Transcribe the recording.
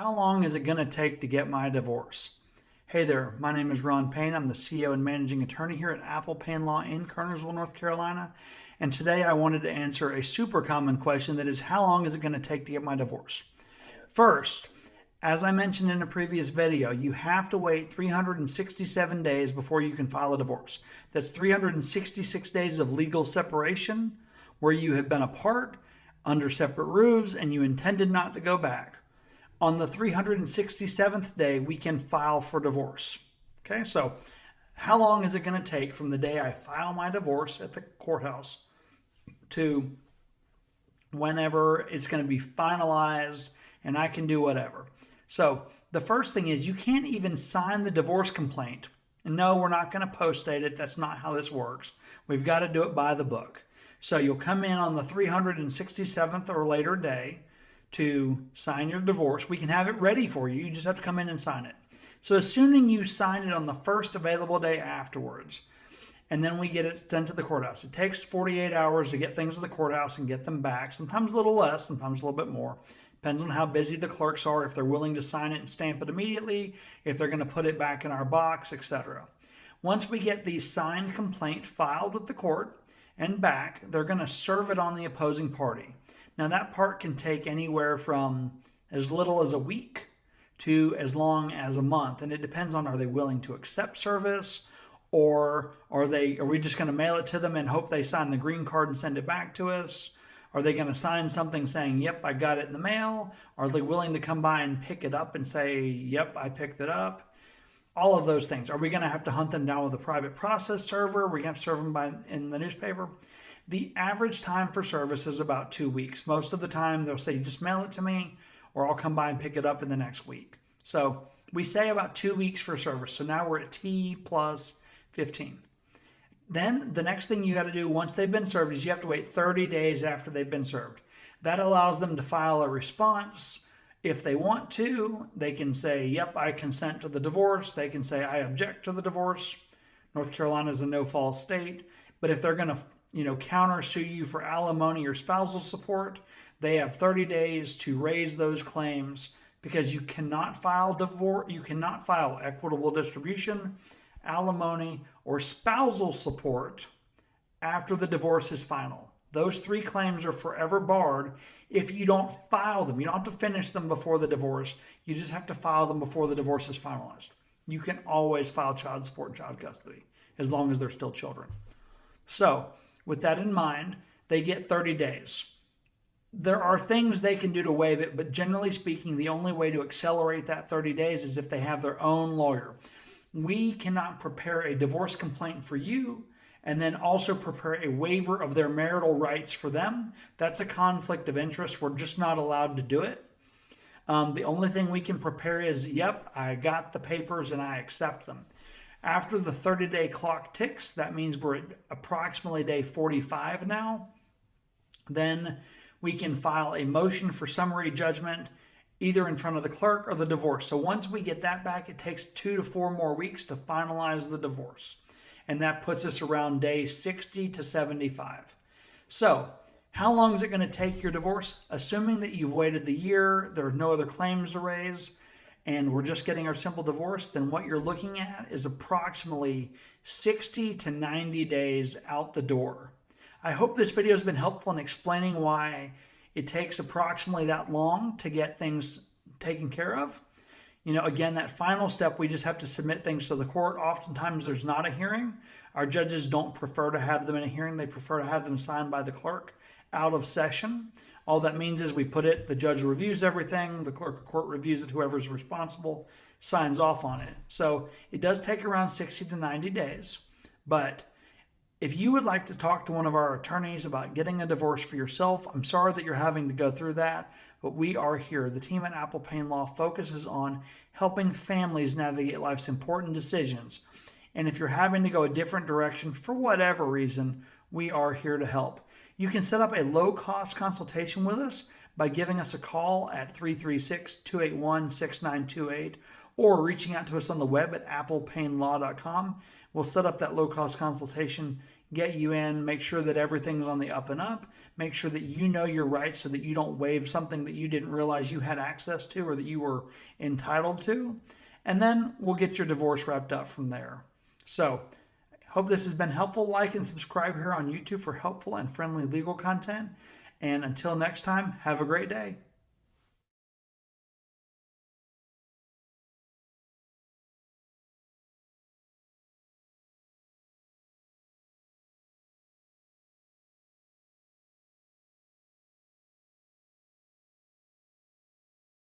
How long is it going to take to get my divorce? Hey there, my name is Ron Payne. I'm the CEO and managing attorney here at Payne Law in Kernersville, North Carolina. And today I wanted to answer a super common question that is, how long is it going to take to get my divorce? First, as I mentioned in a previous video, you have to wait 367 days before you can file a divorce. That's 366 days of legal separation where you have been apart under separate roofs and you intended not to go back. On the 367th day, we can file for divorce. Okay, so how long is it going to take from the day I file my divorce at the courthouse to whenever it's going to be finalized and I can do whatever? So the first thing is you can't even sign the divorce complaint. And no, we're not going to post-date it. That's not how this works. We've got to do it by the book. So you'll come in on the 367th or later day to sign your divorce. We can have it ready for you. You just have to come in and sign it. So assuming you sign it on the first available day afterwards, and then we get it sent to the courthouse. It takes 48 hours to get things to the courthouse and get them back. Sometimes a little less, sometimes a little bit more. Depends on how busy the clerks are, if they're willing to sign it and stamp it immediately, if they're going to put it back in our box, etc. Once we get the signed complaint filed with the court and back, they're going to serve it on the opposing party. Now that part can take anywhere from as little as a week to as long as a month. And it depends on, are they willing to accept service, or are we just going to mail it to them and hope they sign the green card and send it back to us? Are they going to sign something saying, yep, I got it in the mail? Are they willing to come by and pick it up and say, yep, I picked it up? All of those things. Are we going to have to hunt them down with a private process server? Are we going to have to serve them in the newspaper? The average time for service is about 2 weeks. Most of the time they'll say, just mail it to me, or I'll come by and pick it up in the next week. So we say about 2 weeks for service. So now we're at T plus 15. Then the next thing you got to do once they've been served is you have to wait 30 days after they've been served. That allows them to file a response. If they want to, they can say, yep, I consent to the divorce. They can say, I object to the divorce. North Carolina is a no-fault state. But if they're going to countersue you for alimony or spousal support, they have 30 days to raise those claims, because you cannot file divorce, you cannot file equitable distribution, alimony, or spousal support after the divorce is final. Those three claims are forever barred if you don't file them. You don't have to finish them before the divorce. You just have to file them before the divorce is finalized. You can always file child support and child custody as long as they're still children. So with that in mind, they get 30 days. There are things they can do to waive it, but generally speaking, the only way to accelerate that 30 days is if they have their own lawyer. We cannot prepare a divorce complaint for you and then also prepare a waiver of their marital rights for them. That's a conflict of interest. We're just not allowed to do it. The only thing we can prepare is, yep, I got the papers and I accept them. After the 30-day clock ticks, that means we're at approximately day 45 now. Then we can file a motion for summary judgment either in front of the clerk or the divorce. So once we get that back, it takes 2 to 4 more weeks to finalize the divorce. And that puts us around day 60 to 75. So how long is it going to take your divorce? Assuming that you've waited the year, there are no other claims to raise, and we're just getting our simple divorce, then what you're looking at is approximately 60 to 90 days out the door. I hope this video has been helpful in explaining why it takes approximately that long to get things taken care of. Again, that final step, we just have to submit things to the court. Oftentimes there's not a hearing. Our judges don't prefer to have them in a hearing. They prefer to have them signed by the clerk out of session. All that means is we put it, the judge reviews everything, the clerk of court reviews it, whoever's responsible signs off on it. So it does take around 60 to 90 days. But if you would like to talk to one of our attorneys about getting a divorce for yourself, I'm sorry that you're having to go through that, but we are here. The team at Payne Law focuses on helping families navigate life's important decisions. And if you're having to go a different direction for whatever reason, we are here to help. You can set up a low-cost consultation with us by giving us a call at 336-281-6928 or reaching out to us on the web at applepaynelaw.com. We'll set up that low-cost consultation, get you in, make sure that everything's on the up and up, make sure that you know your rights so that you don't waive something that you didn't realize you had access to or that you were entitled to. And then we'll get your divorce wrapped up from there. So, hope this has been helpful. Like and subscribe here on YouTube for helpful and friendly legal content. And until next time, have a great day.